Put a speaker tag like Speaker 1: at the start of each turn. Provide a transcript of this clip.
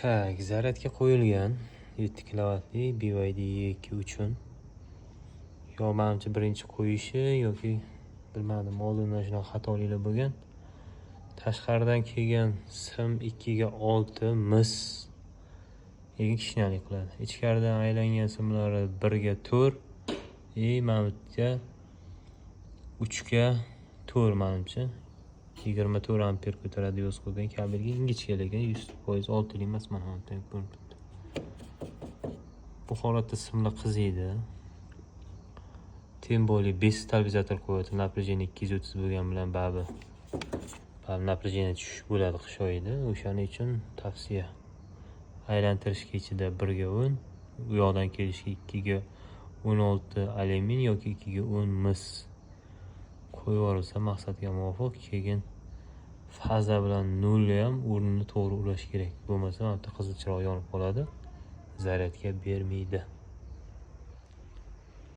Speaker 1: Tak, zaryadga qo'yilgan 7 kilovatli BYD E2 uchun. Yo menimcha birinchi qo'yishi yoki bilmadim, oldindan shunaqa xatoliklar bo'lgan. Tashqaridan kelgan sim 2 ga 6 mis kishnalik qiladi. Ichkaridan aylangan simlari 1 ga 4 menimcha 3 ga 4 menimcha 24 amper ko'taradi yo'z qo'ygan kabelga ingichka, lekin 100% oltilik emas. Mana bu holatda simlar qiziydi. Tem более без stabilizator qo'yadi. Напряжение 230 bo'lgan bilan baribir напряжение tushish bo'ladi qish oyida. O'shaning uchun tavsiya. Aylantirishga ichida 1 ga 10, u yoqdan kelishga 2 ga 16 alyumin yoki 2 ga 10 mis qo'yib yuborilsa maqsadga muvofiq. Keyin faza bilan nolni ham o'rnini to'g'ri ulash kerak. Bo'lmasa mana bu qizil chiroq yonib qoladi. Zaryadga bermaydi.